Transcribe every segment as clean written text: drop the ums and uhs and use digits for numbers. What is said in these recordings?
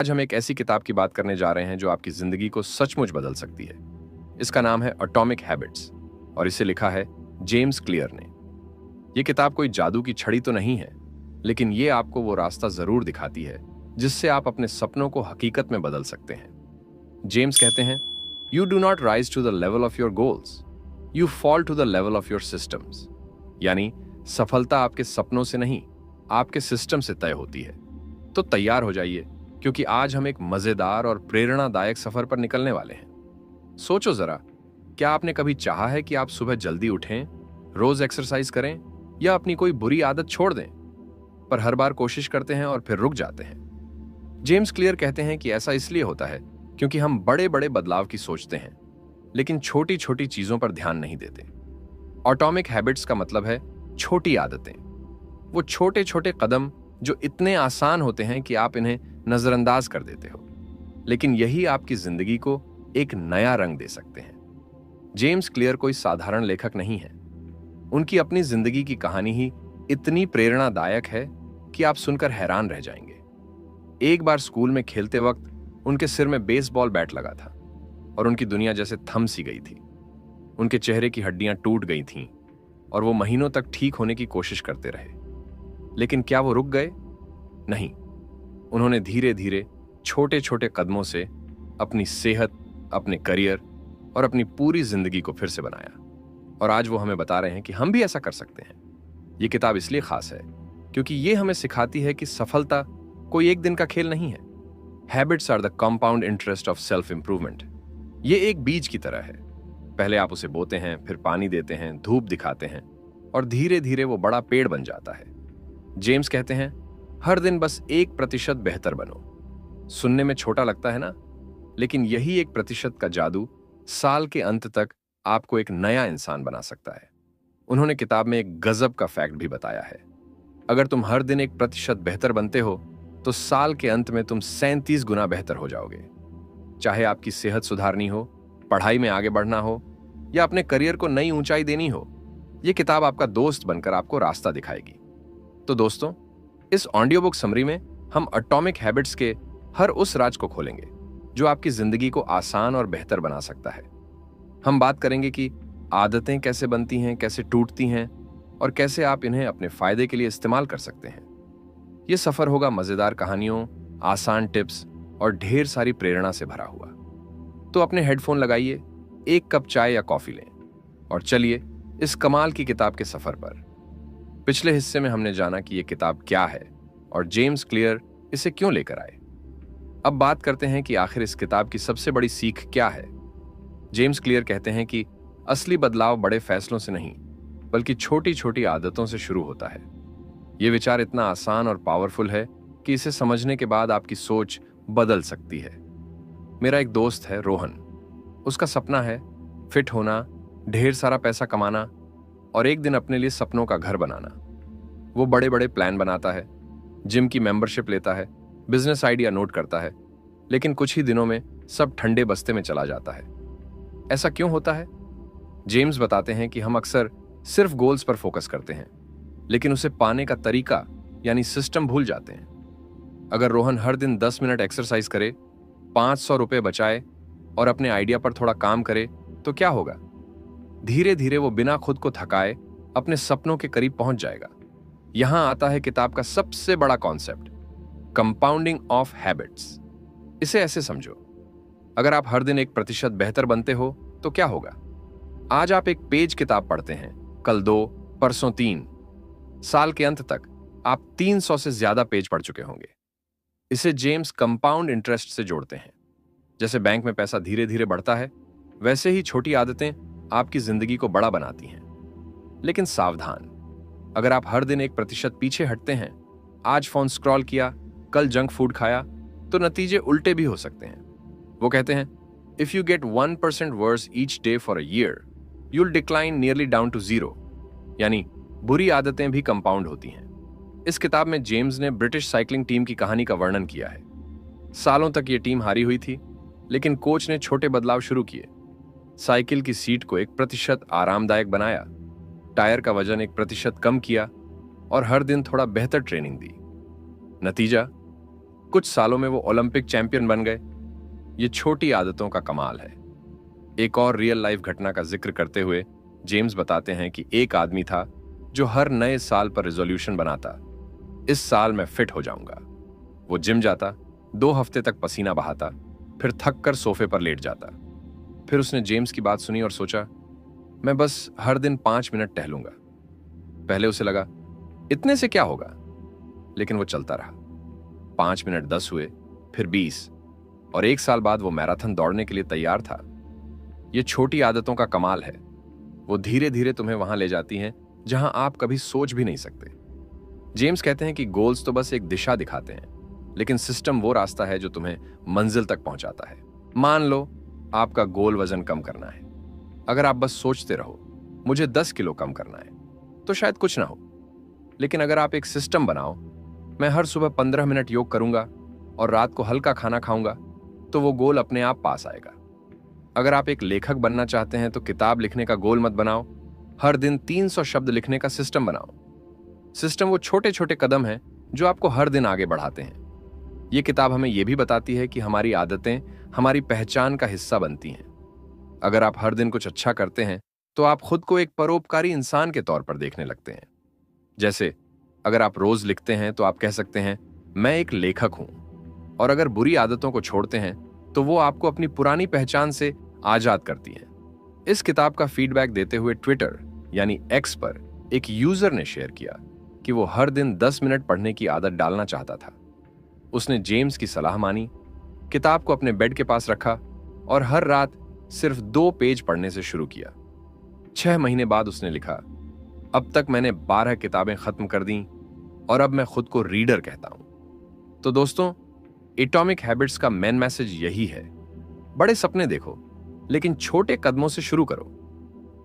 आज हम एक ऐसी किताब की बात करने जा रहे हैं जो आपकी जिंदगी को सचमुच बदल सकती है। इसका नाम है एटॉमिक हैबिट्स और इसे लिखा है जेम्स क्लियर ने। यह किताब कोई जादू की छड़ी तो नहीं है, लेकिन ये आपको वो रास्ता जरूर दिखाती है जिससे आप अपने सपनों को हकीकत में बदल सकते हैं। जेम्स कहते हैं, you do not rise to the level of your goals, you fall to the level of your systems. यानी सफलता आपके सपनों से नहीं, आपके सिस्टम से तय होती है। तो तैयार हो जाइए, क्योंकि आज हम एक मजेदार और प्रेरणादायक सफर पर निकलने वाले हैं। सोचो जरा, क्या आपने कभी चाहा है कि आप सुबह जल्दी उठें, रोज एक्सरसाइज करें या अपनी कोई बुरी आदत छोड़ दें? पर हर बार कोशिश करते हैं और फिर रुक जाते हैं। जेम्स क्लियर कहते हैं कि ऐसा इसलिए होता है क्योंकि हम बड़े बड़े बदलाव की सोचते हैं, लेकिन छोटी छोटी चीजों पर ध्यान नहीं देते। एटॉमिक हैबिट्स का मतलब है छोटी आदतें, वो छोटे छोटे कदम जो इतने आसान होते हैं कि आप इन्हें नजरअंदाज कर देते हो, लेकिन यही आपकी जिंदगी को एक नया रंग दे सकते हैं। जेम्स क्लियर कोई साधारण लेखक नहीं है। उनकी अपनी जिंदगी की कहानी ही इतनी प्रेरणादायक है कि आप सुनकर हैरान रह जाएंगे। एक बार स्कूल में खेलते वक्त उनके सिर में बेसबॉल बैट लगा था और उनकी दुनिया जैसे थम सी गई थी। उनके चेहरे की हड्डियां टूट गई थीं और वो महीनों तक ठीक होने की कोशिश करते रहे। लेकिन क्या वो रुक गए? नहीं। उन्होंने धीरे धीरे छोटे छोटे कदमों से अपनी सेहत, अपने करियर और अपनी पूरी जिंदगी को फिर से बनाया। और आज वो हमें बता रहे हैं कि हम भी ऐसा कर सकते हैं। ये किताब इसलिए खास है क्योंकि ये हमें सिखाती है कि सफलता कोई एक दिन का खेल नहीं है। Habits are the compound interest of self improvement. ये एक बीज की तरह है। पहले आप उसे बोते हैं, फिर पानी देते हैं, धूप दिखाते हैं और धीरे धीरे वो बड़ा पेड़ बन जाता है। जेम्स कहते हैं, हर दिन बस 1% बेहतर बनो। सुनने में छोटा लगता है ना, लेकिन यही 1% का जादू साल के अंत तक आपको एक नया इंसान बना सकता है। उन्होंने किताब में एक गजब का फैक्ट भी बताया है। अगर तुम हर दिन 1% बेहतर बनते हो तो साल के अंत में तुम 37 गुना बेहतर हो जाओगे। चाहे आपकी सेहत सुधारनी हो, पढ़ाई में आगे बढ़ना हो या अपने करियर को नई ऊंचाई देनी हो, यह किताब आपका दोस्त बनकर आपको रास्ता दिखाएगी। तो दोस्तों, इस ऑडियो बुक समरी में हम एटॉमिक हैबिट्स के हर उस राज को खोलेंगे जो आपकी जिंदगी को आसान और बेहतर बना सकता है। हम बात करेंगे कि आदतें कैसे बनती हैं, कैसे टूटती हैं और कैसे आप इन्हें अपने फायदे के लिए इस्तेमाल कर सकते हैं। यह सफर होगा मजेदार कहानियों, आसान टिप्स और ढेर सारी प्रेरणा से भरा हुआ। तो अपने हेडफोन लगाइए, एक कप चाय या कॉफी लें और चलिए इस कमाल की किताब के सफर पर। पिछले हिस्से में हमने जाना कि यह किताब क्या है और जेम्स क्लियर इसे क्यों लेकर आए। अब बात करते हैं कि आखिर इस किताब की सबसे बड़ी सीख क्या है। जेम्स क्लियर कहते हैं कि असली बदलाव बड़े फैसलों से नहीं, बल्कि छोटी छोटी आदतों से शुरू होता है। यह विचार इतना आसान और पावरफुल है कि इसे समझने के बाद आपकी सोच बदल सकती है। मेरा एक दोस्त है रोहन। उसका सपना है फिट होना, ढेर सारा पैसा कमाना और एक दिन अपने लिए सपनों का घर बनाना। वो बड़े बड़े प्लान बनाता है, जिम की मेंबरशिप लेता है, बिजनेस आइडिया नोट करता है, लेकिन कुछ ही दिनों में सब ठंडे बस्ते में चला जाता है। ऐसा क्यों होता है? जेम्स बताते हैं कि हम अक्सर सिर्फ गोल्स पर फोकस करते हैं, लेकिन उसे पाने का तरीका यानी सिस्टम भूल जाते हैं। अगर रोहन हर दिन 10 मिनट एक्सरसाइज करे, 500 रुपए बचाए और अपने आइडिया पर थोड़ा काम करे तो क्या होगा? धीरे धीरे वो बिना खुद को थकाए अपने सपनों के करीब पहुंच जाएगा। यहां आता है किताब का सबसे बड़ा कॉन्सेप्ट, कंपाउंडिंग ऑफ हैबिट्स। इसे ऐसे समझो, अगर आप हर दिन 1% बेहतर बनते हो तो क्या होगा? आज आप एक पेज किताब पढ़ते हैं, कल 2, परसों 3, साल के अंत तक आप 300 से ज्यादा पेज पढ़ चुके होंगे। इसे जेम्स कंपाउंड इंटरेस्ट से जोड़ते हैं। जैसे बैंक में पैसा धीरे धीरे बढ़ता है, वैसे ही छोटी आदतें आपकी जिंदगी को बड़ा बनाती हैं। लेकिन सावधान, अगर आप हर दिन 1% पीछे हटते हैं, आज फोन स्क्रॉल किया, कल जंक फूड खाया, तो नतीजे उल्टे भी हो सकते हैं। वो कहते हैं, if you get 1% worse each day for a year, you'll decline nearly down to 0। यानी बुरी आदतें भी कंपाउंड होती हैं। इस किताब में जेम्स ने ब्रिटिश साइकिलिंग टीम की कहानी का वर्णन किया है। सालों तक ये टीम हारी हुई थी, लेकिन कोच ने छोटे बदलाव शुरू किए। साइकिल की सीट को 1% आरामदायक बनाया, टायर का वजन 1% कम किया और हर दिन थोड़ा बेहतर ट्रेनिंग दी। नतीजा, कुछ सालों में वो ओलंपिक चैंपियन बन गए। ये छोटी आदतों का कमाल है। एक और रियल लाइफ घटना का जिक्र करते हुए जेम्स बताते हैं कि एक आदमी था जो हर नए साल पर रिजोल्यूशन बनाता, इस साल मैं फिट हो जाऊंगा। वो जिम जाता, 2 हफ्ते तक पसीना बहाता, फिर थक कर सोफे पर लेट जाता। फिर उसने जेम्स की बात सुनी और सोचा, मैं बस हर दिन 5 मिनट टहलूंगा। पहले उसे लगा इतने से क्या होगा, लेकिन वो चलता रहा। 5 मिनट 10 हुए, फिर 20, और 1 साल बाद वो मैराथन दौड़ने के लिए तैयार था। ये छोटी आदतों का कमाल है। वो धीरे धीरे तुम्हें वहां ले जाती हैं जहां आप कभी सोच भी नहीं सकते। जेम्स कहते हैं कि गोल्स तो बस एक दिशा दिखाते हैं, लेकिन सिस्टम वो रास्ता है जो तुम्हें मंजिल तक पहुंचाता है। मान लो आपका गोल वजन कम करना है। अगर आप बस सोचते रहो मुझे 10 किलो कम करना है, तो शायद कुछ ना हो। लेकिन अगर आप एक सिस्टम बनाओ, मैं हर सुबह 15 मिनट योग करूंगा और रात को हल्का खाना खाऊंगा, तो वो गोल अपने आप पास आएगा। अगर आप एक लेखक बनना चाहते हैं तो किताब लिखने का गोल मत बनाओ, हर दिन 300 शब्द लिखने का सिस्टम बनाओ। सिस्टम वो छोटे छोटे कदम हैं जो आपको हर दिन आगे बढ़ाते हैं। ये किताब हमें यह भी बताती है कि हमारी आदतें हमारी पहचान का हिस्सा बनती हैं। अगर आप हर दिन कुछ अच्छा करते हैं तो आप खुद को एक परोपकारी इंसान के तौर पर देखने लगते हैं। जैसे अगर आप रोज लिखते हैं तो आप कह सकते हैं मैं एक लेखक हूं। और अगर बुरी आदतों को छोड़ते हैं तो वो आपको अपनी पुरानी पहचान से आजाद करती हैं। इस किताब का फीडबैक देते हुए ट्विटर यानी एक्स पर एक यूजर ने शेयर किया कि वो हर दिन 10 मिनट पढ़ने की आदत डालना चाहता था। उसने जेम्स की सलाह मानी, किताब को अपने बेड के पास रखा और हर रात सिर्फ 2 पेज पढ़ने से शुरू किया। 6 महीने बाद उसने लिखा, अब तक मैंने 12 किताबें खत्म कर दी और अब मैं खुद को रीडर कहता हूं। तो दोस्तों, एटॉमिक हैबिट्स का मेन मैसेज यही है, बड़े सपने देखो लेकिन छोटे कदमों से शुरू करो।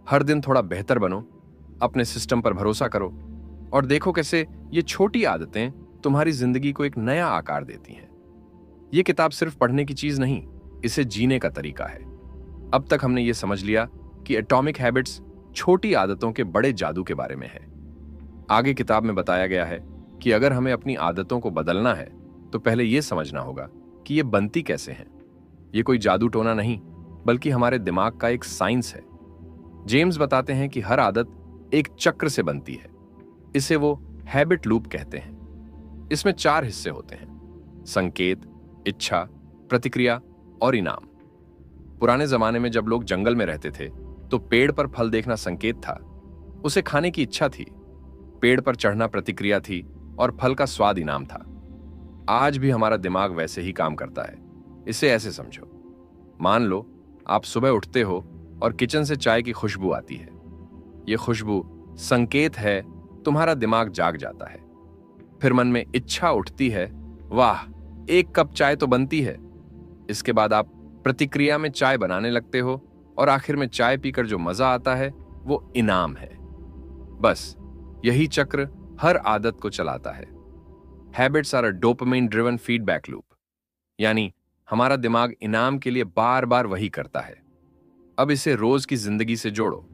हर दिन थोड़ा बेहतर बनो, अपने सिस्टम पर भरोसा करो और देखो कैसे ये छोटी आदतें तुम्हारी जिंदगी को एक नया आकार देती हैं। ये किताब सिर्फ पढ़ने की चीज नहीं, इसे जीने का तरीका है। अब तक हमने ये समझ लिया कि एटॉमिक हैबिट्स छोटी आदतों के बड़े जादू के बारे में है। आगे किताब में बताया गया है कि अगर हमें अपनी आदतों को बदलना है तो पहले यह समझना होगा कि ये बनती कैसे हैं। ये कोई जादू टोना नहीं, बल्कि हमारे दिमाग का एक साइंस है। जेम्स बताते हैं कि हर आदत एक चक्र से बनती है। इसे वो हैबिट लूप कहते हैं। इसमें 4 हिस्से होते हैं: संकेत, इच्छा, प्रतिक्रिया और इनाम। पुराने जमाने में जब लोग जंगल में रहते थे तो पेड़ पर फल देखना संकेत था, उसे खाने की इच्छा थी। पेड़ पर चढ़ना प्रतिक्रिया थी और फल का स्वाद इनाम था। आज भी हमारा दिमाग वैसे ही काम करता है। इसे ऐसे समझो, मान लो आप सुबह उठते हो और किचन से चाय की खुशबू आती है। यह खुशबू संकेत है, तुम्हारा दिमाग जाग जाता है। फिर मन में इच्छा उठती है, वाह 1 कप चाय तो बनती है। इसके बाद आप प्रतिक्रिया में चाय बनाने लगते हो और आखिर में चाय पीकर जो मजा आता है वो इनाम है। बस यही चक्र हर आदत को चलाता है। Habits are a dopamine driven feedback loop, यानी हमारा दिमाग इनाम के लिए बार बार वही करता है। अब इसे रोज की जिंदगी से जोड़ो।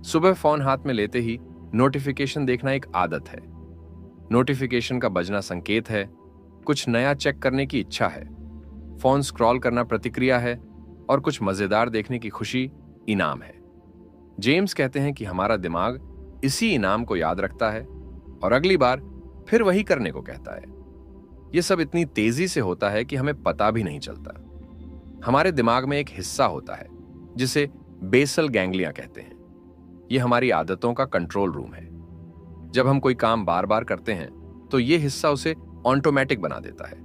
सुबह फोन हाथ में लेते ही नोटिफिकेशन देखना एक आदत है। नोटिफिकेशन का बजना संकेत है, कुछ नया चेक करने की इच्छा है। फोन स्क्रॉल करना प्रतिक्रिया है और कुछ मजेदार देखने की खुशी इनाम है। जेम्स कहते हैं कि हमारा दिमाग इसी इनाम को याद रखता है और अगली बार फिर वही करने को कहता है। यह सब इतनी तेजी से होता है कि हमें पता भी नहीं चलता। हमारे दिमाग में एक हिस्सा होता है जिसे बेसल गैंग्लिया कहते हैं। यह हमारी आदतों का कंट्रोल रूम है। जब हम कोई काम बार बार करते हैं तो यह हिस्सा उसे ऑटोमेटिक बना देता है।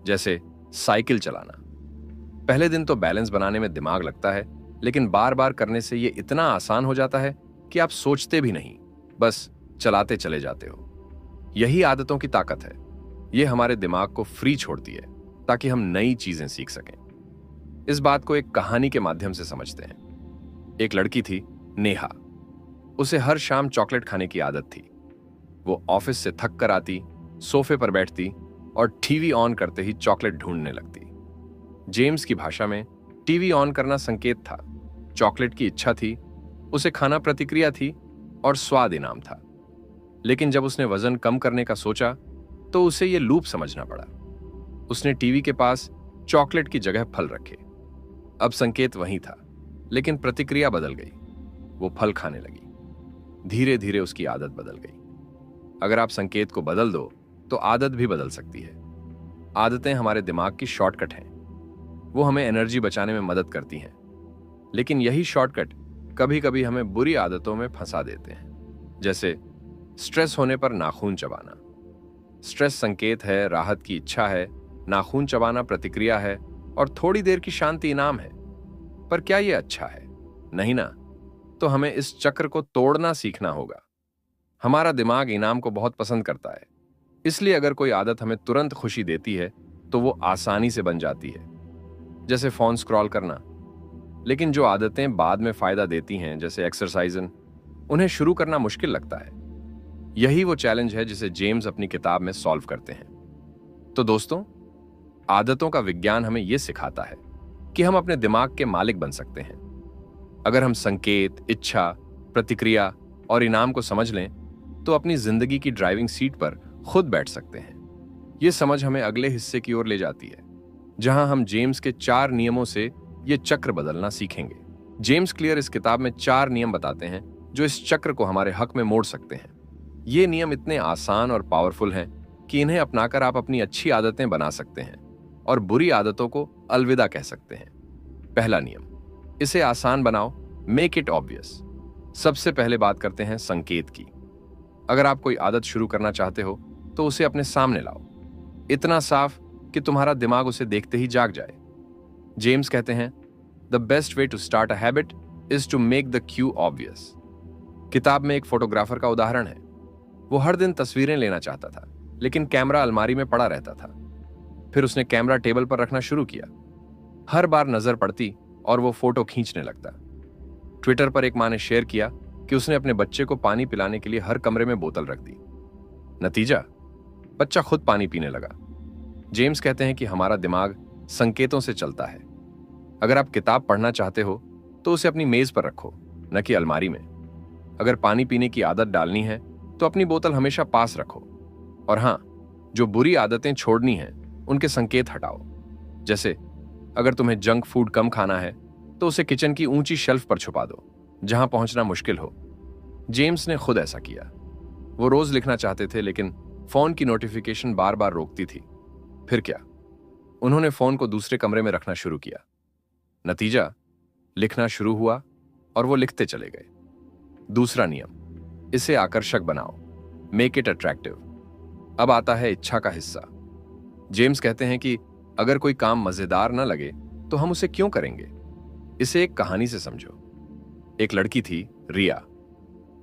जैसे साइकिल चलाना, पहले दिन तो बैलेंस बनाने में दिमाग लगता है, लेकिन बार बार करने से यह इतना आसान हो जाता है कि आप सोचते भी नहीं, बस चलाते चले जाते हो। यही आदतों की ताकत है। यह हमारे दिमाग को फ्री छोड़ती है ताकि हम नई चीजें सीख सकें। इस बात को एक कहानी के माध्यम से समझते हैं। एक लड़की थी, नेहा। उसे हर शाम चॉकलेट खाने की आदत थी। वो ऑफिस से थक कर आती, सोफे पर बैठती और टीवी ऑन करते ही चॉकलेट ढूंढने लगती। जेम्स की भाषा में टीवी ऑन करना संकेत था, चॉकलेट की इच्छा थी, उसे खाना प्रतिक्रिया थी और स्वाद इनाम था। लेकिन जब उसने वजन कम करने का सोचा तो उसे यह लूप समझना पड़ा। उसने टीवी के पास चॉकलेट की जगह फल रखे। अब संकेत वही था, लेकिन प्रतिक्रिया बदल गई। वो फल खाने लगी। धीरे धीरे उसकी आदत बदल गई। अगर आप संकेत को बदल दो तो आदत भी बदल सकती है। आदतें हमारे दिमाग की शॉर्टकट हैं। वो हमें एनर्जी बचाने में मदद करती हैं, लेकिन यही शॉर्टकट कभी कभी हमें बुरी आदतों में फंसा देते हैं। जैसे स्ट्रेस होने पर नाखून चबाना। स्ट्रेस संकेत है, राहत की इच्छा है, नाखून चबाना प्रतिक्रिया है, और थोड़ी देर की शांति इनाम है। पर क्या यह अच्छा है? नहीं ना। तो हमें इस चक्र को तोड़ना सीखना होगा। हमारा दिमाग इनाम को बहुत पसंद करता है, इसलिए अगर कोई आदत हमें तुरंत खुशी देती है तो वो आसानी से बन जाती है, जैसे फोन स्क्रॉल करना। लेकिन जो आदतें बाद में फायदा देती हैं, जैसे एक्सरसाइजन, उन्हें शुरू करना मुश्किल लगता है। यही वो चैलेंज है जिसे जेम्स अपनी किताब में सॉल्व करते हैं। तो दोस्तों, आदतों का विज्ञान हमें यह सिखाता है कि हम अपने दिमाग के मालिक बन सकते हैं। अगर हम संकेत, इच्छा, प्रतिक्रिया और इनाम को समझ लें तो अपनी जिंदगी की ड्राइविंग सीट पर खुद बैठ सकते हैं। यह समझ हमें अगले हिस्से की ओर ले जाती है, जहां हम जेम्स के 4 नियमों से यह चक्र बदलना सीखेंगे। जेम्स क्लियर इस किताब में 4 नियम बताते हैं जो इस चक्र को हमारे हक में मोड़ सकते हैं। ये नियम इतने आसान और पावरफुल हैं कि इन्हें अपनाकर आप अपनी अच्छी आदतें बना सकते हैं और बुरी आदतों को अलविदा कह सकते हैं। पहला नियम, इसे आसान बनाओ, मेक इट ऑब्वियस। सबसे पहले बात करते हैं संकेत की। अगर आप कोई आदत शुरू करना चाहते हो तो उसे अपने सामने लाओ, इतना साफ कि तुम्हारा दिमाग उसे देखते ही जाग जाए। जेम्स कहते हैं, the best way to start a habit is to make the cue obvious. किताब में एक फोटोग्राफर का उदाहरण है। वो हर दिन तस्वीरें लेना चाहता था, लेकिन कैमरा अलमारी में पड़ा रहता था। फिर उसने कैमरा टेबल पर रखना शुरू किया। हर बार नजर पड़ती और वो फोटो खींचने लगता। ट्विटर पर एक मां ने शेयर किया कि उसने अपने बच्चे को पानी पिलाने के लिए हर कमरे में बोतल रख दी। नतीजा, बच्चा खुद पानी पीने लगा। जेम्स कहते हैं कि हमारा दिमाग संकेतों से चलता है। अगर आप किताब पढ़ना चाहते हो तो उसे अपनी मेज पर रखो, न कि अलमारी में। अगर पानी पीने की आदत डालनी है तो अपनी बोतल हमेशा पास रखो। और हां, जो बुरी आदतें छोड़नी हैं उनके संकेत हटाओ। जैसे अगर तुम्हें जंक फूड कम खाना है तो उसे किचन की ऊंची शेल्फ पर छुपा दो, जहां पहुंचना मुश्किल हो। जेम्स ने खुद ऐसा किया। वो रोज लिखना चाहते थे, लेकिन फोन की नोटिफिकेशन बार बार रोकती थी। फिर क्या? उन्होंने फोन को दूसरे कमरे में रखना शुरू किया। नतीजा, लिखना शुरू हुआ और वो लिखते चले गए। दूसरा नियम, इसे आकर्षक बनाओ, मेक इट अट्रैक्टिव। अब आता है इच्छा का हिस्सा। जेम्स कहते हैं कि अगर कोई काम मजेदार न लगे तो हम उसे क्यों करेंगे? इसे एक कहानी से समझो। एक लड़की थी, रिया।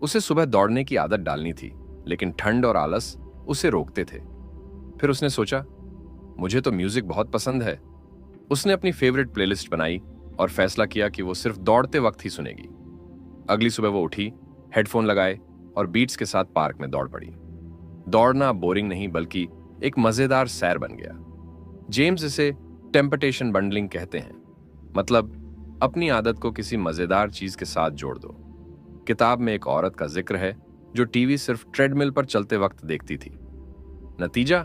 उसे सुबह दौड़ने की आदत डालनी थी, लेकिन ठंड और आलस उसे रोकते थे। फिर उसने सोचा, मुझे तो म्यूजिक बहुत पसंद है। उसने अपनी फेवरेट प्लेलिस्ट बनाई और फैसला किया कि वो सिर्फ दौड़ते वक्त ही सुनेगी। अगली सुबह वो उठी, हेडफोन लगाए और बीट्स के साथ पार्क में दौड़ पड़ी। दौड़ना बोरिंग नहीं, बल्कि एक मजेदार सैर बन गया। जेम्स इसे टेम्पटेशन बंडलिंग कहते हैं, मतलब अपनी आदत को किसी मजेदार चीज के साथ जोड़ दो। किताब में एक औरत का जिक्र है जो टीवी सिर्फ ट्रेडमिल पर चलते वक्त देखती थी। नतीजा,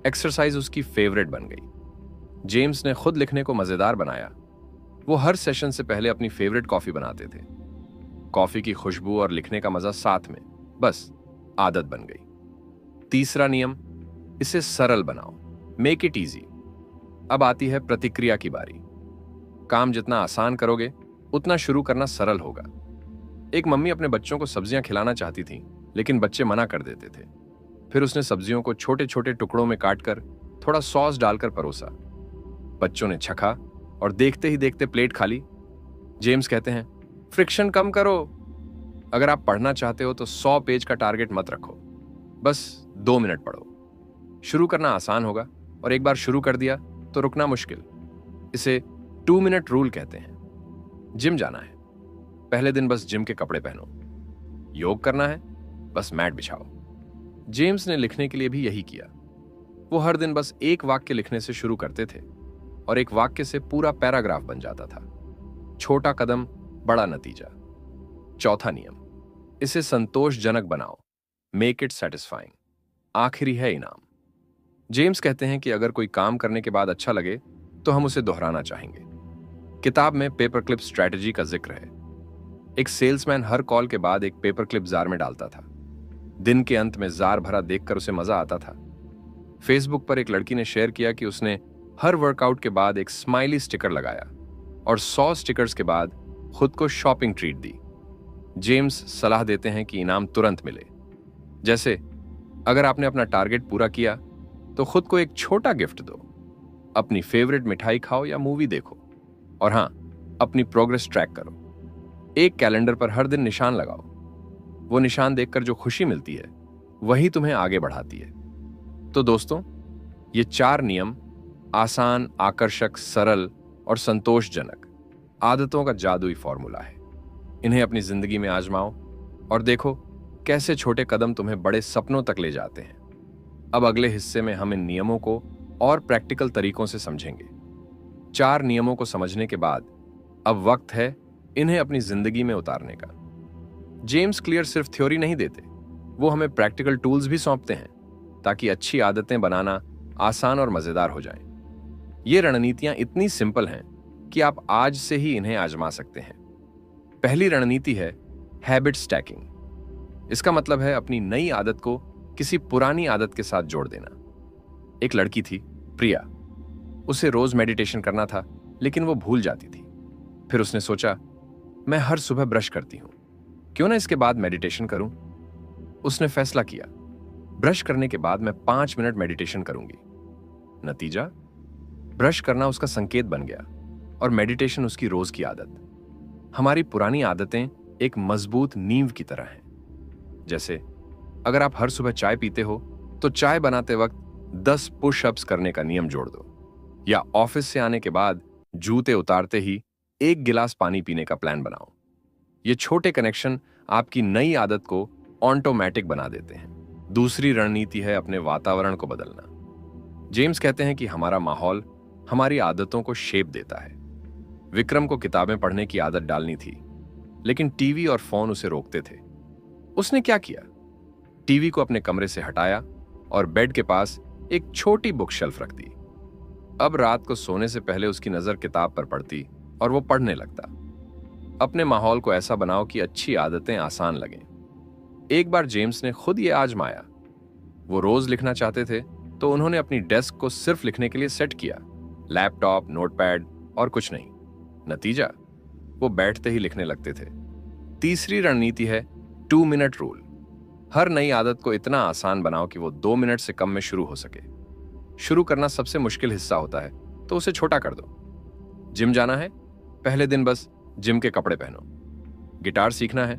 एक्सरसाइज उसकी फेवरेट बन गई। जेम्स ने खुद लिखने को मजेदार बनाया। वो हर सेशन से पहले अपनी फेवरेट कॉफी बनाते थे। कॉफी की खुशबू और लिखने का मजा साथ में, बस आदत बन गई। तीसरा नियम, इसे सरल बनाओ, मेक इट इजी। अब आती है प्रतिक्रिया की बारी। काम जितना आसान करोगे उतना शुरू करना सरल होगा। एक मम्मी अपने बच्चों को सब्जियां खिलाना चाहती थी, लेकिन बच्चे मना कर देते थे। फिर उसने सब्जियों को छोटे छोटे टुकड़ों में काटकर थोड़ा सॉस डालकर परोसा। बच्चों ने चखा और देखते ही देखते प्लेट खाली। जेम्स कहते हैं, फ्रिक्शन कम करो। अगर आप पढ़ना चाहते हो तो 100 पेज का टारगेट मत रखो, बस 2 मिनट पढ़ो। शुरू करना आसान होगा, और एक बार शुरू कर दिया तो रुकना मुश्किल। इसे 2 मिनट रूल कहते हैं। जिम जाना है, पहले दिन बस जिम के कपड़े पहनो। योग करना है, बस मैट बिछाओ। जेम्स ने लिखने के लिए भी यही किया। वो हर दिन बस एक वाक्य लिखने से शुरू करते थे और एक वाक्य से पूरा पैराग्राफ बन जाता था। छोटा कदम, बड़ा नतीजा। चौथा नियम, इसे संतोषजनक बनाओ, मेक इट सेटिस्फाइंग। आखिरी है इनाम। जेम्स कहते हैं कि अगर कोई काम करने के बाद अच्छा लगे तो हम उसे दोहराना चाहेंगे। किताब में पेपर क्लिप स्ट्रैटेजी का जिक्र है। एक सेल्समैन हर कॉल के बाद एक पेपर क्लिप जार में डालता था। दिन के अंत में जार भरा देखकर उसे मजा आता था। फेसबुक पर एक लड़की ने शेयर किया कि उसने हर वर्कआउट के बाद एक स्माइली स्टिकर लगाया और 100 स्टिकर्स के बाद खुद को शॉपिंग ट्रीट दी। जेम्स सलाह देते हैं कि इनाम तुरंत मिले। जैसे अगर आपने अपना टारगेट पूरा किया तो खुद को एक छोटा गिफ्ट दो, अपनी फेवरेट मिठाई खाओ या मूवी देखो, और हां, अपनी प्रोग्रेस ट्रैक करो। एक कैलेंडर पर हर दिन निशान लगाओ। वो निशान देखकर जो खुशी मिलती है वही तुम्हें आगे बढ़ाती है। तो दोस्तों, ये 4 नियम आसान, आकर्षक, सरल और संतोषजनक आदतों का जादुई फॉर्मूला है। इन्हें अपनी जिंदगी में आजमाओ और देखो कैसे छोटे कदम तुम्हें बड़े सपनों तक ले जाते हैं। अब अगले हिस्से में हम इन नियमों को और प्रैक्टिकल तरीकों से समझेंगे। 4 नियमों को समझने के बाद अब वक्त है इन्हें अपनी जिंदगी में उतारने का। जेम्स क्लियर सिर्फ थ्योरी नहीं देते, वो हमें प्रैक्टिकल टूल्स भी सौंपते हैं ताकि अच्छी आदतें बनाना आसान और मजेदार हो जाए। ये रणनीतियां इतनी सिंपल हैं कि आप आज से ही इन्हें आजमा सकते हैं। पहली रणनीति है हैबिट स्टैकिंग। इसका मतलब है अपनी नई आदत को किसी पुरानी आदत के साथ जोड़ देना। एक लड़की थी, प्रिया। उसे रोज मेडिटेशन करना था, लेकिन वो भूल जाती थी। फिर उसने सोचा, मैं हर सुबह ब्रश करती हूं, क्यों ना इसके बाद मेडिटेशन करूं। उसने फैसला किया, ब्रश करने के बाद मैं 5 मिनट मेडिटेशन करूंगी। नतीजा, ब्रश करना उसका संकेत बन गया और मेडिटेशन उसकी रोज की आदत। हमारी पुरानी आदतें एक मजबूत नींव की तरह हैं। जैसे अगर आप हर सुबह चाय पीते हो तो चाय बनाते वक्त 10 पुशअप्स करने का नियम जोड़ दो, या ऑफिस से आने के बाद जूते उतारते ही 1 गिलास पानी पीने का प्लान बनाओ। ये छोटे कनेक्शन आपकी नई आदत को ऑटोमेटिक बना देते हैं। दूसरी रणनीति है अपने वातावरण को बदलना। जेम्स कहते हैं कि हमारा माहौल हमारी आदतों को शेप देता है। विक्रम को किताबें पढ़ने की आदत डालनी थी, लेकिन टीवी और फोन उसे रोकते थे। उसने क्या किया? टीवी को अपने कमरे से हटाया और बेड के पास एक छोटी बुक शेल्फ रख दी। अब रात को सोने से पहले उसकी नजर किताब पर पड़ती और वो पढ़ने लगता। अपने माहौल को ऐसा बनाओ कि अच्छी आदतें आसान लगें। एक बार जेम्स ने खुद ये आजमाया। वो रोज लिखना चाहते थे, तो उन्होंने अपनी डेस्क को सिर्फ लिखने के लिए सेट किया, लैपटॉप, नोटपैड और कुछ नहीं। नतीजा, वो बैठते ही लिखने लगते थे। तीसरी रणनीति है 2 मिनट रूल। हर नई आदत को इतना आसान बनाओ कि वो 2 मिनट से कम में शुरू हो सके। शुरू करना सबसे मुश्किल हिस्सा होता है, तो उसे छोटा कर दो। जिम जाना है, पहले दिन बस जिम के कपड़े पहनो। गिटार सीखना है,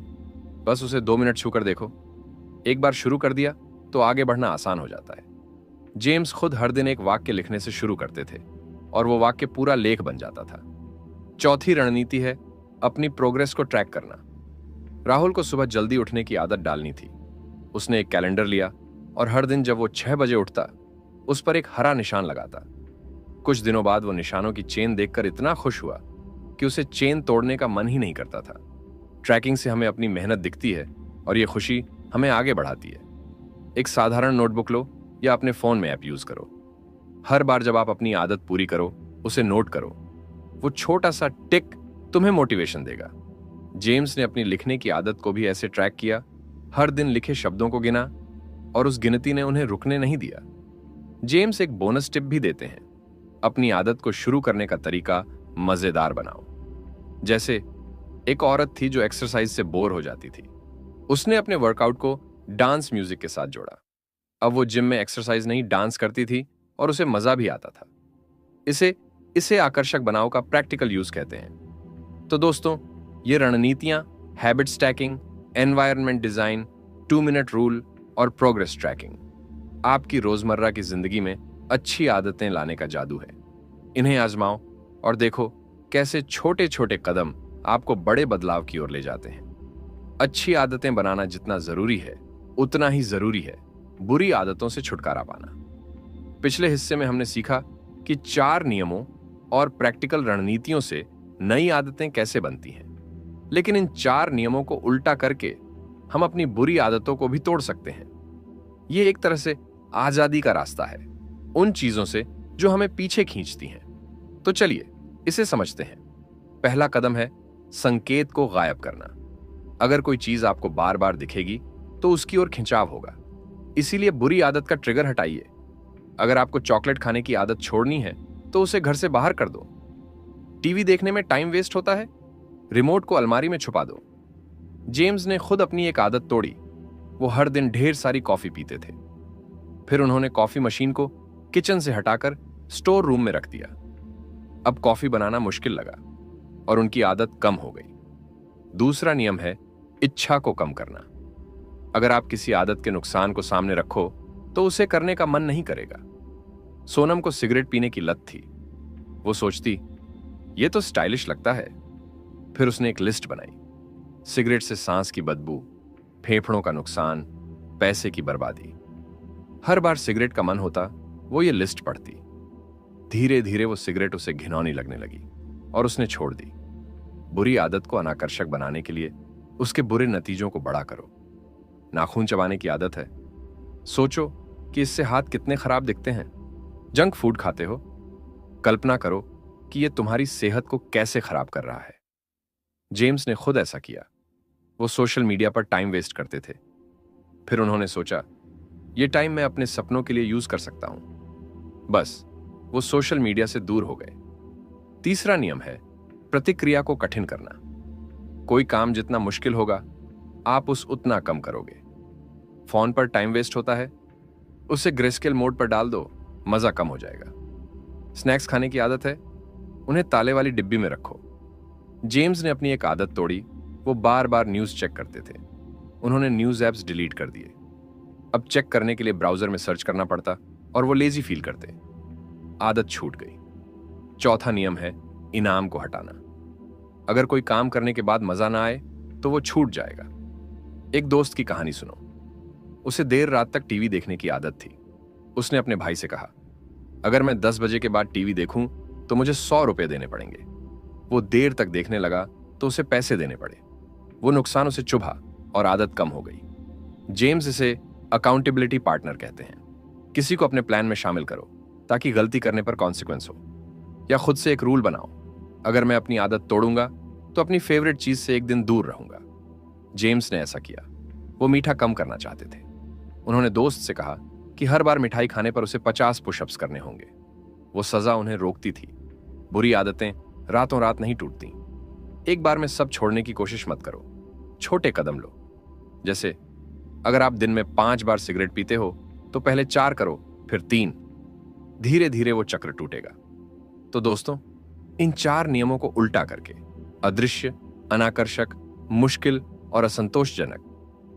बस उसे 2 मिनट छूकर देखो। एक बार शुरू कर दिया तो आगे बढ़ना आसान हो जाता है। जेम्स खुद हर दिन एक वाक्य लिखने से शुरू करते थे और वो वाक्य पूरा लेख बन जाता था। चौथी रणनीति है अपनी प्रोग्रेस को ट्रैक करना। राहुल को सुबह जल्दी उठने की आदत डालनी थी। उसने एक कैलेंडर लिया और हर दिन जब वो 6 बजे उठता, उस पर एक हरा निशान लगाता। कुछ दिनों बाद वो निशानों की चेन देखकर इतना खुश हुआ कि उसे चेन तोड़ने का मन ही नहीं करता था। ट्रैकिंग से हमें अपनी मेहनत दिखती है और ये खुशी हमें आगे बढ़ाती है। एक साधारण नोटबुक लो या अपने फोन में ऐप यूज करो। हर बार जब आप अपनी आदत पूरी करो, उसे नोट करो। वो छोटा सा टिक तुम्हें मोटिवेशन देगा। जेम्स ने अपनी लिखने की आदत को भी ऐसे ट्रैक किया। हर दिन लिखे शब्दों को गिना और उस गिनती ने उन्हें रुकने नहीं दिया। जेम्स एक बोनस टिप भी देते हैं, अपनी आदत को शुरू करने का तरीका मजेदार बनाओ। जैसे एक औरत थी जो एक्सरसाइज से बोर हो जाती थी। उसने अपने वर्कआउट को डांस म्यूजिक के साथ जोड़ा। अब वो जिम में एक्सरसाइज नहीं, डांस करती थी और उसे मजा भी आता था। इसे आकर्षक बनाओ का प्रैक्टिकल यूज कहते हैं। तो दोस्तों, ये रणनीतियां habit stacking, environment design, 2 minute rule और प्रोग्रेस ट्रैकिंग आपकी रोजमर्रा की जिंदगी में अच्छी आदतें लाने का जादू है। इन्हें आजमाओ और देखो कैसे छोटे छोटे कदम आपको बड़े बदलाव की ओर ले जाते हैं। अच्छी आदतें बनाना जितना जरूरी है, उतना ही जरूरी है बुरी आदतों से छुटकारा पाना। पिछले हिस्से में हमने सीखा कि 4 नियमों और प्रैक्टिकल रणनीतियों से नई आदतें कैसे बनती हैं। लेकिन इन 4 नियमों को उल्टा करके हम अपनी बुरी आदतों को भी तोड़ सकते हैं। ये एक तरह से आजादी का रास्ता है। उन चीजों से जो हमें पीछे खींचती हैं। तो चलिए इसे समझते हैं। पहला कदम है संकेत को गायब करना। अगर कोई चीज आपको बार बार दिखेगी तो उसकी ओर खिंचाव होगा। इसीलिए बुरी आदत का ट्रिगर हटाइए। अगर आपको चॉकलेट खाने की आदत छोड़नी है तो उसे घर से बाहर कर दो। टीवी देखने में टाइम वेस्ट होता है, रिमोट को अलमारी में छुपा दो। जेम्स ने खुद अपनी एक आदत तोड़ी। वो हर दिन ढेर सारी कॉफी पीते थे। फिर उन्होंने कॉफी मशीन को किचन से हटाकर स्टोर रूम में रख दिया। अब कॉफी बनाना मुश्किल लगा और उनकी आदत कम हो गई। दूसरा नियम है इच्छा को कम करना। अगर आप किसी आदत के नुकसान को सामने रखो तो उसे करने का मन नहीं करेगा। सोनम को सिगरेट पीने की लत थी। वो सोचती ये तो स्टाइलिश लगता है। फिर उसने एक लिस्ट बनाई। सिगरेट से सांस की बदबू, फेफड़ों का नुकसान, पैसे की बर्बादी। हर बार सिगरेट का मन होता वो ये लिस्ट पढ़ती। धीरे धीरे वो सिगरेट उसे घिनौनी लगने लगी और उसने छोड़ दी। बुरी आदत को अनाकर्षक बनाने के लिए उसके बुरे नतीजों को बड़ा करो। नाखून चबाने की आदत है, सोचो कि इससे हाथ कितने खराब दिखते हैं। जंक फूड खाते हो, कल्पना करो कि यह तुम्हारी सेहत को कैसे खराब कर रहा है। जेम्स ने खुद ऐसा किया। वो सोशल मीडिया पर टाइम वेस्ट करते थे। फिर उन्होंने सोचा यह टाइम मैं अपने सपनों के लिए यूज कर सकता हूं। बस वो सोशल मीडिया से दूर हो गए। तीसरा नियम है प्रतिक्रिया को कठिन करना। कोई काम जितना मुश्किल होगा आप उतना कम करोगे। फोन पर टाइम वेस्ट होता है, उसे ग्रेस्केल मोड पर डाल दो, मजा कम हो जाएगा। स्नैक्स खाने की आदत है, उन्हें ताले वाली डिब्बी में रखो। जेम्स ने अपनी एक आदत तोड़ी। वो बार बार न्यूज चेक करते थे। उन्होंने न्यूज ऐप्स डिलीट कर दिए। अब चेक करने के लिए ब्राउजर में सर्च करना पड़ता और वो लेजी फील करते। आदत छूट गई। चौथा नियम है इनाम को हटाना। अगर कोई काम करने के बाद मजा ना आए तो वो छूट जाएगा। एक दोस्त की कहानी सुनो। उसे देर रात तक टीवी देखने की आदत थी। उसने अपने भाई से कहा अगर मैं 10 बजे के बाद टीवी देखूं तो मुझे 100 रुपए देने पड़ेंगे। वो देर तक देखने लगा तो उसे पैसे देने पड़े। वो नुकसान उसे चुभा और आदत कम हो गई। जेम्स इसे अकाउंटेबिलिटी पार्टनर कहते हैं। किसी को अपने प्लान में शामिल करो ताकि गलती करने पर कॉन्सिक्वेंस हो। या खुद से एक रूल बनाओ, अगर मैं अपनी आदत तोड़ूंगा तो अपनी फेवरेट चीज से एक दिन दूर रहूंगा। जेम्स ने ऐसा किया। वो मीठा कम करना चाहते थे। उन्होंने दोस्त से कहा कि हर बार मिठाई खाने पर उसे 50 पुशअप्स करने होंगे। वो सजा उन्हें रोकती थी। बुरी आदतें रातों रात नहीं टूटती। एक बार में सब छोड़ने की कोशिश मत करो, छोटे कदम लो। जैसे अगर आप दिन में 5 बार सिगरेट पीते हो तो पहले 4 करो, फिर 3। धीरे धीरे वो चक्र टूटेगा। तो दोस्तों, इन 4 नियमों को उल्टा करके अदृश्य, अनाकर्षक, मुश्किल और असंतोषजनक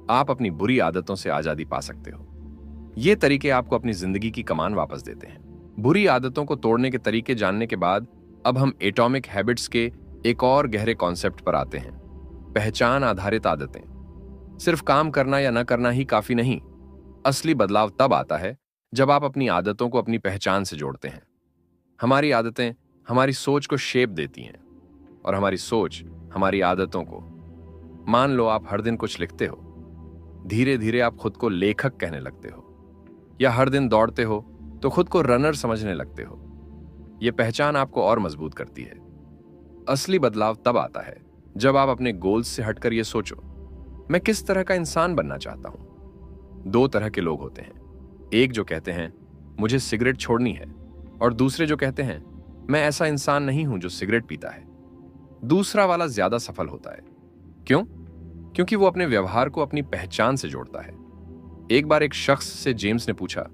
आप अपनी बुरी आदतों से आजादी पा सकते हो। ये तरीके आपको अपनी जिंदगी की कमान वापस देते हैं। बुरी आदतों को तोड़ने के तरीके जानने के बाद अब हम एटॉमिक हैबिट्स के एक और गहरे कॉन्सेप्ट पर आते हैं, पहचान आधारित आदतें। सिर्फ काम करना या न करना ही काफी नहीं। असली बदलाव तब आता है जब आप अपनी आदतों को अपनी पहचान से जोड़ते हैं। हमारी आदतें हमारी सोच को शेप देती हैं और हमारी सोच हमारी आदतों को। मान लो आप हर दिन कुछ लिखते हो, धीरे धीरे आप खुद को लेखक कहने लगते हो। या हर दिन दौड़ते हो तो खुद को रनर समझने लगते हो। यह पहचान आपको और मजबूत करती है। असली बदलाव तब आता है जब आप अपने गोल्स से हटकर यह सोचो, मैं किस तरह का इंसान बनना चाहता हूं। 2 तरह के लोग होते हैं, एक जो कहते हैं मुझे सिगरेट छोड़नी है, और दूसरे जो कहते हैं मैं ऐसा इंसान नहीं हूं जो सिगरेट पीता है। दूसरा वाला ज्यादा सफल होता है। क्यों? क्योंकि वो अपने व्यवहार को अपनी पहचान से जोड़ता है। एक बार एक शख्स से जेम्स ने पूछा,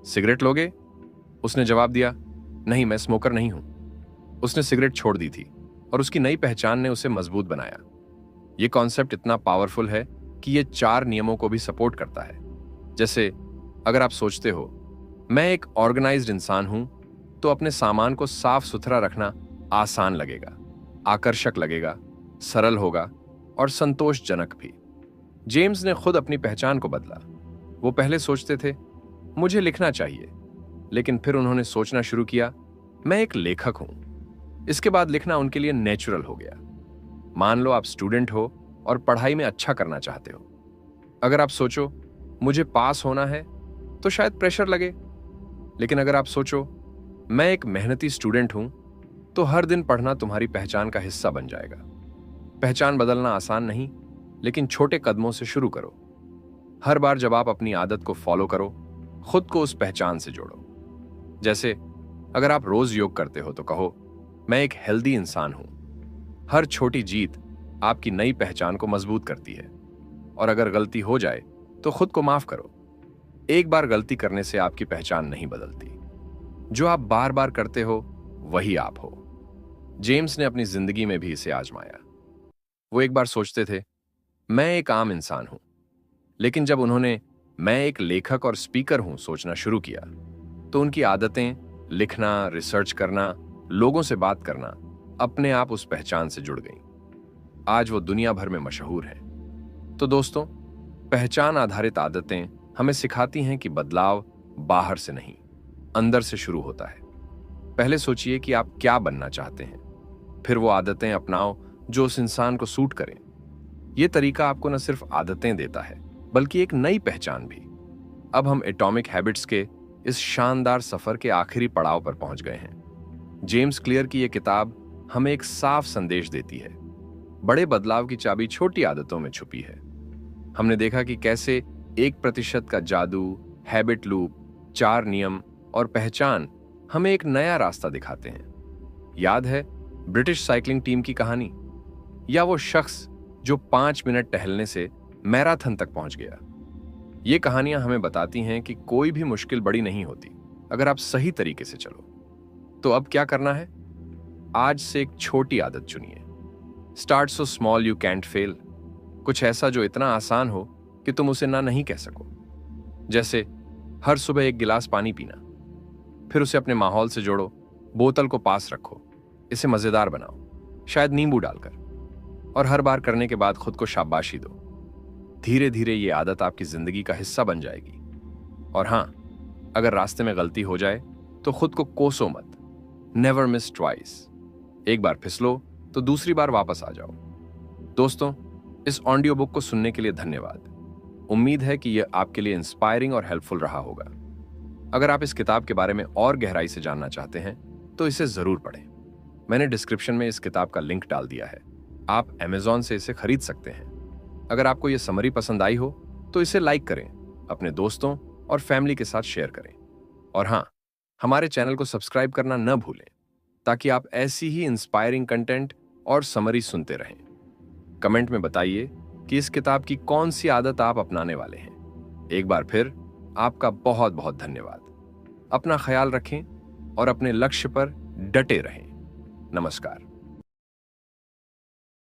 सिगरेट लोगे? उसने जवाब दिया, नहीं, मैं स्मोकर नहीं हूं। उसने सिगरेट छोड़ दी थी और उसकी नई पहचान ने उसे मजबूत बनाया। यह कॉन्सेप्ट इतना पावरफुल है कि यह 4 नियमों को भी सपोर्ट करता है। जैसे अगर आप सोचते हो मैं एक ऑर्गेनाइज्ड इंसान हूं, तो अपने सामान को साफ सुथरा रखना आसान लगेगा, आकर्षक लगेगा, सरल होगा और संतोषजनक भी। जेम्स ने खुद अपनी पहचान को बदला। वो पहले सोचते थे मुझे लिखना चाहिए, लेकिन फिर उन्होंने सोचना शुरू किया मैं एक लेखक हूं। इसके बाद लिखना उनके लिए नेचुरल हो गया। मान लो आप स्टूडेंट हो और पढ़ाई में अच्छा करना चाहते हो। अगर आप सोचो मुझे पास होना है तो शायद प्रेशर लगे, लेकिन अगर आप सोचो, मैं एक मेहनती स्टूडेंट हूं, तो हर दिन पढ़ना तुम्हारी पहचान का हिस्सा बन जाएगा। पहचान बदलना आसान नहीं, लेकिन छोटे कदमों से शुरू करो। हर बार जब आप अपनी आदत को फॉलो करो, खुद को उस पहचान से जोड़ो। जैसे अगर आप रोज योग करते हो तो कहो, मैं एक हेल्दी इंसान हूं। हर छोटी जीत आपकी नई पहचान को मजबूत करती है। और अगर गलती हो जाए तो खुद को माफ करो। एक बार गलती करने से आपकी पहचान नहीं बदलती। जो आप बार बार करते हो वही आप हो। जेम्स ने अपनी जिंदगी में भी इसे आजमाया। वो एक बार सोचते थे, मैं एक आम इंसान हूं, लेकिन जब उन्होंने मैं एक लेखक और स्पीकर हूं सोचना शुरू किया, तो उनकी आदतें, लिखना, रिसर्च करना, लोगों से बात करना, अपने आप उस पहचान से जुड़ गईं। आज वो दुनिया भर में मशहूर हैं। तो दोस्तों, पहचान आधारित आदतें हमें सिखाती हैं कि बदलाव बाहर से नहीं, अंदर से शुरू होता है। पहले सोचिए कि आप क्या बनना चाहते हैं, फिर वो आदतें अपनाओ जो उस इंसान को सूट करें। यह तरीका आपको न सिर्फ आदतें देता है, बल्कि एक नई पहचान भी। अब हम एटॉमिक हैबिट्स के इस शानदार सफर के आखिरी पड़ाव पर पहुंच गए हैं। जेम्स क्लियर की यह किताब हमें एक साफ संदेश देती है। बड़े बदलाव की चाबी छोटी आदतों में छुपी है। हमने देखा कि कैसे 1% का जादू, हैबिट लूप, 4 नियम और पहचान हमें एक नया रास्ता दिखाते हैं। याद है ब्रिटिश साइकिलिंग टीम की कहानी, या वो शख्स जो 5 मिनट टहलने से मैराथन तक पहुंच गया। ये कहानियां हमें बताती हैं कि कोई भी मुश्किल बड़ी नहीं होती अगर आप सही तरीके से चलो। तो अब क्या करना है? आज से एक छोटी आदत चुनिए। Start so small you can't fail. कुछ ऐसा जो इतना आसान हो कि तुम उसे ना नहीं कह सको। जैसे हर सुबह 1 गिलास पानी पीना। फिर उसे अपने माहौल से जोड़ो। बोतल को पास रखो, इसे मजेदार बनाओ, शायद नींबू डालकर। और हर बार करने के बाद खुद को शाबाशी दो। धीरे धीरे ये आदत आपकी जिंदगी का हिस्सा बन जाएगी। और हां, अगर रास्ते में गलती हो जाए तो खुद को कोसो मत। Never miss twice. एक बार फिसलो तो दूसरी बार वापस आ जाओ। दोस्तों, इस ऑडियो बुक को सुनने के लिए धन्यवाद। उम्मीद है कि यह आपके लिए इंस्पायरिंग और हेल्पफुल रहा होगा। अगर आप इस किताब के बारे में और गहराई से जानना चाहते हैं तो इसे जरूर पढ़ें। मैंने डिस्क्रिप्शन में इस किताब का लिंक डाल दिया है। आप Amazon से इसे खरीद सकते हैं। अगर आपको यह समरी पसंद आई हो तो इसे लाइक करें, अपने दोस्तों और फैमिली के साथ शेयर करें। और हां, हमारे चैनल को सब्सक्राइब करना न भूलें, ताकि आप ऐसी ही इंस्पायरिंग कंटेंट और समरी सुनते रहें। कमेंट में बताइए कि इस किताब की कौन सी आदत आप अपनाने वाले हैं। एक बार फिर आपका बहुत बहुत धन्यवाद। अपना ख्याल रखें और अपने लक्ष्य पर डटे रहें। नमस्कार।